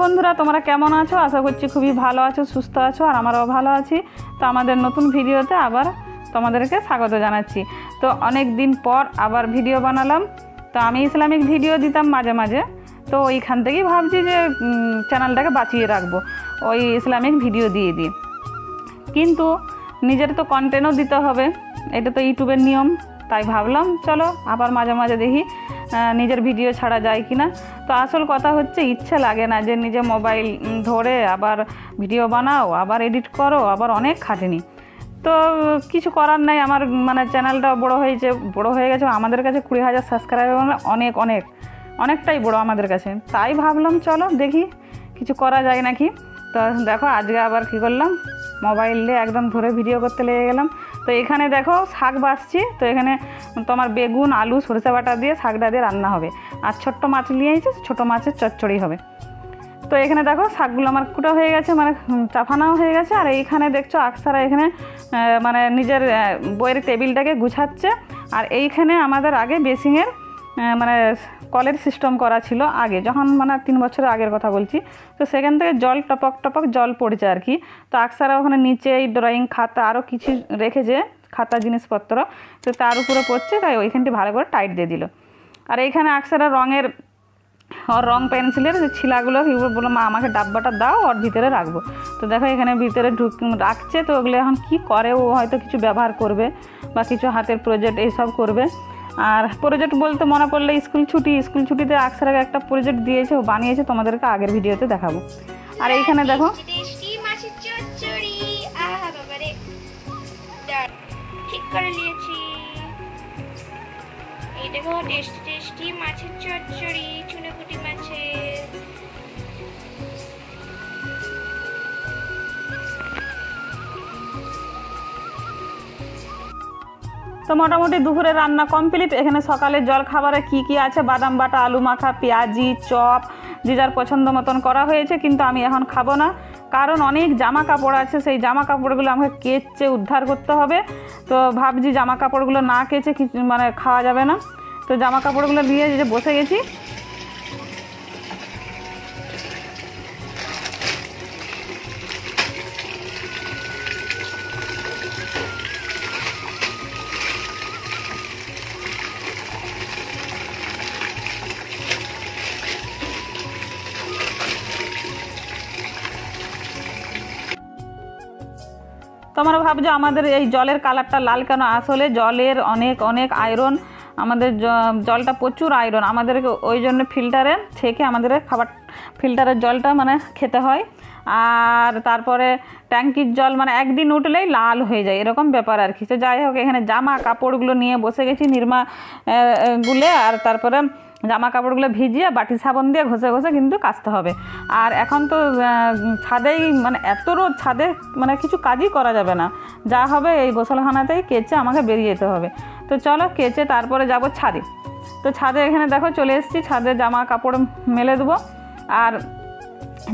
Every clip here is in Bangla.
বন্ধুরা, তোমরা কেমন আছো? আশা করছি খুবই ভালো আছো, সুস্থ আছো, আর আমরাও ভালো আছি। তো আমাদের নতুন ভিডিওতে আবার তোমাদেরকে স্বাগত জানাচ্ছি। তো অনেক দিন পর আবার ভিডিও বানালাম। তো আমি ইসলামিক ভিডিও দিতাম মাঝে মাঝে, তো ওইখান থেকেই ভাবছি যে চ্যানেলটাকে বাঁচিয়ে রাখবো, ওই ইসলামিক ভিডিও দিয়ে দিই। কিন্তু নিজের তো কন্টেন্টও দিতে হবে, এটা তো ইউটিউবের নিয়ম। তাই ভাবলাম চলো আবার মাঝে মাঝে দেখি নিজের ভিডিও ছাড়া যায় কি না। তো আসল কথা হচ্ছে ইচ্ছে লাগে না যে নিজে মোবাইল ধরে আবার ভিডিও বানাও, আবার এডিট করো, আবার অনেক খাটেনি। তো কিছু করার নাই, আমার মানে চ্যানেলটা বড় হয়ে গেছে আমাদের কাছে। 20,000 সাবস্ক্রাইবার মানে অনেকটাই বড় আমাদের কাছে। তাই ভাবলাম চলো দেখি কিছু করা যায় নাকি। তো দেখো আজকে আবার কী করলাম, মোবাইল দিয়ে একদম ধরে ভিডিও করতে লেগে গেলাম। তো এখানে দেখো শাক বাছছি। তো এখানে তোমার বেগুন, আলু, সরষে বাটা দিয়ে শাকটা দিয়ে রান্না হবে। আর ছোট্ট মাছ নিয়েছি, ছোটো মাছের চচ্চড়ি হবে। তো এখানে দেখো শাকগুলো আমার কুটা হয়ে গেছে, মানে চাফানাও হয়ে গেছে। আর এইখানে দেখছো আকসারা এখানে মানে নিজের বইয়ের টেবিলটাকে গুছাচ্ছে। আর এইখানে আমাদের আগে বেসিংয়ের মানে কলের সিস্টেম করা ছিল আগে, যখন মানে 3 বছরের আগের কথা বলছি। তো সেখান থেকে জল টপক টপক জল পড়ছে আর কি। তো আকসারা ওখানে নিচে এই ড্রয়িং খাতা আরও কিছু রেখেছে, খাতা জিনিসপত্র, তো তার উপরে পড়ছে। তাই ওইখানটি ভালো করে টাইট দিয়ে দিল। আর এইখানে আকসারা রং পেন্সিলের ছিলাগুলো বললো মা আমাকে ডাব্বাটা দাও, ওর ভিতরে রাখবো। তো দেখো এখানে ভিতরে রাখছে। তো ওগুলো এখন কী করে, ও হয়তো কিছু ব্যবহার করবে বা কিছু হাতের প্রজেক্ট এইসব করবে। আর প্রজেক্ট বলতে মনে পড়লে স্কুল ছুটিতে আকসারাকে একটা প্রজেক্ট দিয়েছে, ও বানিয়েছে, তোমাদেরকে আগের ভিডিওতে দেখাবো। আর এইখানে দেখো ঠিক করে নিয়েছি। এই দেখো টেস্টি মাছের চচ্চড়ি, চুনেপুঁটি মাছের। তো মোটামুটি দুপুরে রান্না কমপ্লিট। এখানে সকালে জল খাবারে কি আছে, বাদাম বাটা, আলু মাখা, পেঁয়াজি, চপ, যে যার পছন্দ মতন করা হয়েছে। কিন্তু আমি এখন খাবো না, কারণ অনেক জামা কাপড় আছে, সেই জামা কাপড়গুলো আমাকে কেচে উদ্ধার করতে হবে। তো ভাবছি জামা কাপড়গুলো না কেচে মানে খাওয়া যাবে না। তো জামা কাপড়গুলো নিয়ে যে বসে গেছি। তোমরা ভাবছো আমাদের এই জলের কালারটা লাল কেন? আসলে জলের অনেক আয়রন, আমাদের জলটা প্রচুর আয়রন। আমাদেরকে ওই জন্য ফিল্টারে ছেঁকে আমাদের ফিল্টারের জলটা মানে খেতে হয়। আর তারপরে ট্যাঙ্কির জল মানে একদিন উঠলেই লাল হয়ে যায়, এরকম ব্যাপার আর কি। তো যাই হোক, এখানে জামা কাপড়গুলো নিয়ে বসে গেছি নির্মা গুলে। আর তারপরে জামা কাপড়গুলো ভিজিয়ে বাটি সাবান দিয়ে ঘষে কিন্তু কাচতে হবে। আর এখন তো ছাদেই মানে এত রোদ, ছাদে মানে কিছু কাজই করা যাবে না, যা হবে এই গোসলখানাতেই কেচে আমাকে বেরিয়ে যেতে হবে। তো চলো কেচে তারপরে যাব ছাদে। তো ছাদে এখানে দেখো চলে এসেছি, ছাদে জামা কাপড় মেলে দেবো। আর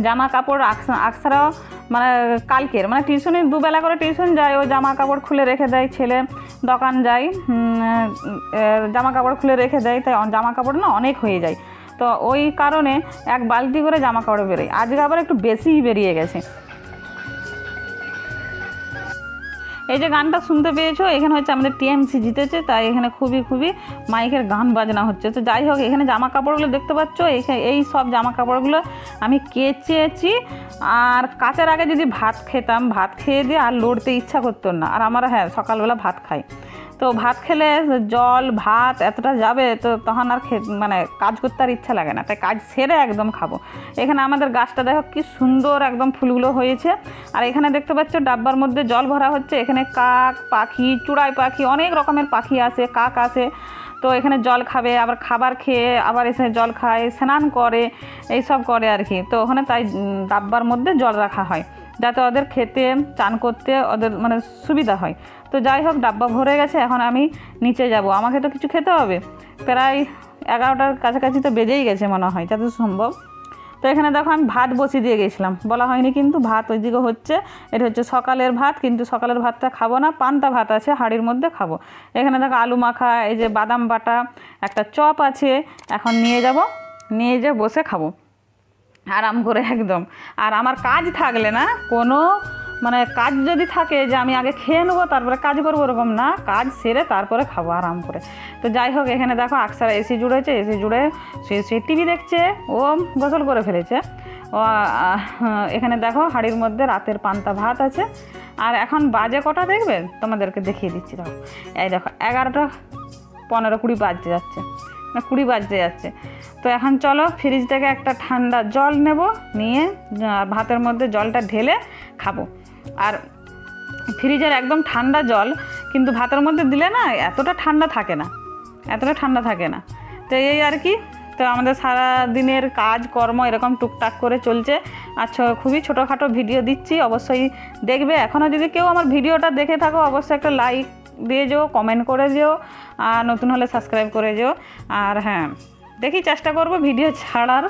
জামা কাপড় আকসারাও মানে কালকের মানে টিউশনে 2 বেলা করে টিউশন যায়, ও জামা কাপড় খুলে রেখে দেয়। ছেলে দোকান যায়, জামা কাপড় খুলে রেখে দেয়। তাই জামা কাপড় না অনেক হয়ে যায়। তো ওই কারণে 1 বালতি করে জামা কাপড় বেরোয়। আজকে আবার একটু বেশিই বেরিয়ে গেছে। এই যে গানটা শুনতে পেয়েছো, এখানে হচ্ছে আমাদের টিএমসি জিতেছে, তাই এখানে খুবই মাইকের গান বাজনা হচ্ছে। তো যাই হোক, এখানে জামা কাপড়গুলো দেখতে পাচ্ছ, এই সব জামা কাপড়গুলো আমি কেচেছি। আর কাচার আগে যদি ভাত খেতাম, ভাত খেয়ে দিয়ে আর লড়তে ইচ্ছা করতো না। আর আমরা সকালবেলা ভাত খাই, তো ভাত খেলে জল ভাত এতটা যাবে, তো তখন আর মানে কাজ করতে আর ইচ্ছা লাগে না। তাই কাজ সেরে একদম খাবো। এখানে আমাদের গাছটা দেখো কি সুন্দর একদম ফুলগুলো হয়েছে। আর এখানে দেখতে পাচ্ছ ডাব্বার মধ্যে জল ভরা হচ্ছে। এখানে কাক, পাখি, চূড়াই পাখি, অনেক রকমের পাখি আসে, কাক আসে। তো এখানে জল খাবে, আবার খাবার খেয়ে আবার এসে জল খায়, স্নান করে, এইসব করে আর কি। তো ওখানে তাই ডাব্বার মধ্যে জল রাখা হয়, যাতে ওদের খেতে চান করতে ওদের মানে সুবিধা হয়। তো যাই হোক, ডাব্বা ভরে গেছে, এখন আমি নিচে যাব। আমাকে তো কিছু খেতে হবে। প্রায় 11টার কাছাকাছি তো বেজেই গেছে মনে হয়, যত সম্ভব। তো এখানে দেখো আমি ভাত বসিয়ে দিয়ে গেছিলাম, বলা হয়নি কিন্তু ভাত ওইদিকে হচ্ছে। এটা হচ্ছে সকালের ভাত, কিন্তু সকালের ভাতটা খাবো না, পান্তা ভাত আছে হাঁড়ির মধ্যে খাবো। এখানে দেখো আলু মাখা, এই যে বাদাম বাটা, একটা চপ আছে, এখন নিয়ে যাব, নিয়ে যেয়ে বসে খাবো। আরাম করে একদম। আর আমার কাজ থাকলে না কোনো মানে কাজ যদি থাকে যে আমি আগে খেয়ে নেবো তারপরে কাজ করবো, ওরকম না, কাজ সেরে তারপরে খাবো আরাম করে। তো যাই হোক, এখানে দেখো আকসারা এসি জুড়েছে, এসি জুড়ে সে টিভি দেখছে, ও গোসল করে ফেলেছে। ও এখানে দেখো হাঁড়ির মধ্যে রাতের পান্তা ভাত আছে। আর এখন বাজে কটা দেখবে, তোমাদেরকে দেখিয়ে দিচ্ছি। দেখো এই দেখো 11টা 15-20 বাজতে যাচ্ছে, না 20 বাজতে যাচ্ছে। তো এখন চলো ফ্রিজ থেকে একটা ঠান্ডা জল নেব, নিয়ে ভাতের মধ্যে জলটা ঢেলে খাবো। আর ফ্রিজের একদম ঠান্ডা জল কিন্তু ভাতের মধ্যে দিলে না এতটা ঠান্ডা থাকে না, এতটা ঠান্ডা থাকে না। তো এই আর কি। তো আমাদের সারা দিনের কাজ কর্ম এরকম টুকটাক করে চলছে। আচ্ছা, খুবই ছোটোখাটো ভিডিও দিচ্ছি, অবশ্যই দেখবে। এখনও যদি কেউ আমার ভিডিওটা দেখে থাকো অবশ্যই একটা লাইক দিয়ে যেও, কমেন্ট করে যেও, আর নতুন হলে সাবস্ক্রাইব করে যেও। আর হ্যাঁ, দেখি চেষ্টা করব ভিডিও ছাড়ার,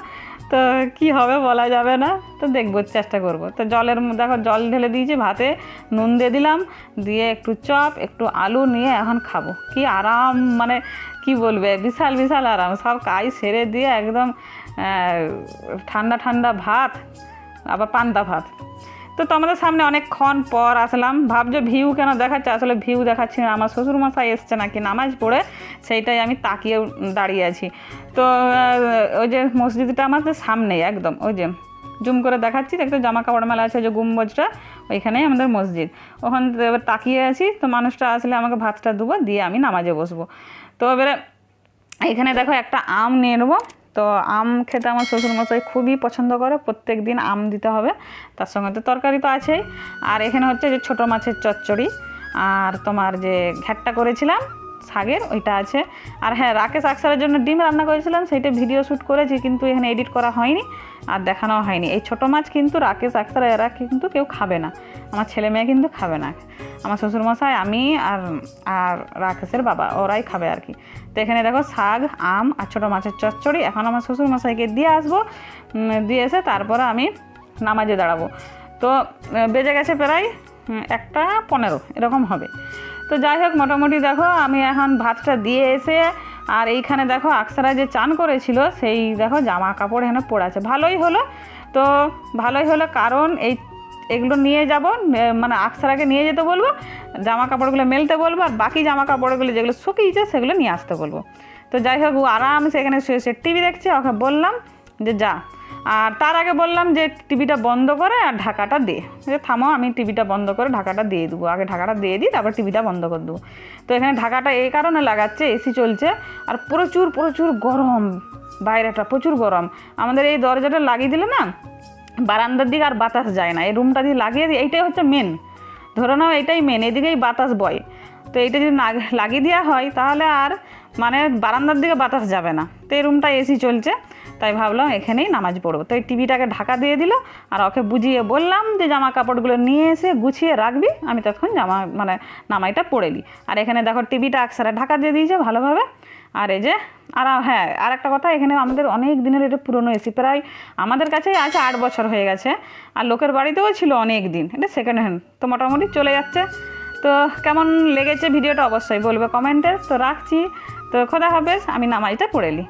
তো কি হবে বলা যাবে না, তো দেখবো, চেষ্টা করব। তো জলের দেখো জল ঢেলে দিয়েছি, ভাতে নুন দিয়ে দিলাম, দিয়ে একটু চপ একটু আলু নিয়ে এখন খাবো। কি আরাম, মানে কি বলবে, বিশাল বিশাল আরাম। সব কাজ সেরে দিয়ে একদম ঠান্ডা ঠান্ডা ভাত, আবার পান্তা ভাত। তো তোমাদের সামনে অনেকক্ষণ পর আসলাম। ভাবছো ভিউ কেন দেখাচ্ছে, আসলে ভিউ দেখাচ্ছি না, আমার শ্বশুরমশাই এসছে নাকি নামাজ পড়ে, সেইটাই আমি তাকিয়ে দাঁড়িয়ে আছি। তো ওই যে মসজিদটা আমাদের সামনেই একদম, ওই যে জুম করে দেখাচ্ছি, দেখতে জামা কাপড় মেলা আছে, ওই যে গুম্বজটা, ওইখানেই আমাদের মসজিদ। ওখান এবার তাকিয়ে আছি, তো মানুষটা আসলে আমাকে ভাতটা দেবো, দিয়ে আমি নামাজে বসবো। তো এবারে এখানে দেখো একটা আম নিয়ে নেবো। তো আম খেতে আমার শ্বশুরমশাই খুবই পছন্দ করে, প্রত্যেক দিন আম দিতে হবে, তার সঙ্গে তো তরকারি তো আছেই। আর এখানে হচ্ছে যে ছোটো মাছের চচ্চড়ি, আর তোমার যে ঘ্যাটটা করেছিলাম শাকের, ওইটা আছে। আর হ্যাঁ, রাকেশ আকসারের জন্য ডিম রান্না করেছিলাম, সেইটা ভিডিও শ্যুট করেছি, কিন্তু এখানে এডিট করা হয়নি আর দেখানো হয়নি। এই ছোটো মাছ কিন্তু রাকেশ আকসারা এরা কিন্তু কেউ খাবে না, আমার ছেলে মেয়ে কিন্তু খাবে না, আমার শ্বশুরমশাই, আমি আর রাকেশের বাবা, ওরাই খাবে আর কি। তো এখানে দেখো শাক, আম আর ছোটো মাছের চচ্চড়ি। এখন আমার শ্বশুরমশাইকে দিয়ে আসবো, দিয়ে এসে তারপরে আমি নামাজে দাঁড়াবো। তো বেজে গেছে প্রায় 1:15 এরকম হবে। তো যাই হোক, মোটামুটি দেখো আমি এখন ভাতটা দিয়ে এসে, আর এইখানে দেখো আকসারা যে চান করেছিল সেই দেখো জামা কাপড় এখানে পড়ে আছে। ভালোই হলো, তো ভালোই হলো, কারণ এগুলো নিয়ে যাব, মানে আকসারাকে নিয়ে যেতে বলবো, জামা কাপড়গুলো মেলতে বলবো, আর বাকি জামা কাপড়গুলো যেগুলো শুকিয়েছে সেগুলো নিয়ে আসতে বলবো। তো যাই হোক, ও আরামসে এখানে শুয়ে টিভি দেখছে, ওকে বললাম যে যা। আর তার আগে বললাম যে টিভিটা বন্ধ করে আর ঢাকাটা দে, যে থামো আমি টিভিটা বন্ধ করে ঢাকাটা দিয়ে দেবো, আগে ঢাকাটা দিয়ে দিই তারপর টিভিটা বন্ধ করে দেবো। তো এখানে ঢাকাটা এই কারণে লাগাচ্ছে, এসি চলছে আর প্রচুর প্রচুর গরম, বাইরেটা প্রচুর গরম। আমাদের এই দরজাটা লাগিয়ে দিলে না বারান্দার দিকে আর বাতাস যায় না, এই রুমটা দিয়ে লাগিয়ে দিই, এইটাই হচ্ছে মেন, ধরে নাও এটাই মেন, এদিকেই বাতাস বয়। তো এইটা যদি না লাগিয়ে দেওয়া হয় তাহলে আর মানে বারান্দার দিকে বাতাস যাবে না। তো এই রুমটা এসি চলছে, তাই ভাবলাম এখানেই নামাজ পড়বো। তো এই টিভিটাকে ঢাকা দিয়ে দিল, আর ওকে বুঝিয়ে বললাম যে জামা কাপড়গুলো নিয়ে এসে গুছিয়ে রাখবি, আমি তখন নামাইটা পড়ে নিই। আর এখানে দেখো টিভিটা আকসারা ঢাকা দিয়ে দিয়েছে ভালোভাবে। আর এই যে হ্যাঁ, আর একটা কথা, এখানে আমাদের অনেক দিনের এটা পুরনো এসি, প্রায় আমাদের কাছেই আছে 8 বছর হয়ে গেছে, আর লোকের বাড়িতেও ছিল অনেক দিন, এটা সেকেন্ড হ্যান্ড, তো মোটামুটি চলে যাচ্ছে। তো কেমন লেগেছে ভিডিওটা অবশ্যই বলবে কমেন্টে। তো রাখছি, তো খোদা হাফেজ, আমি নামাজটা পড়ে নিই।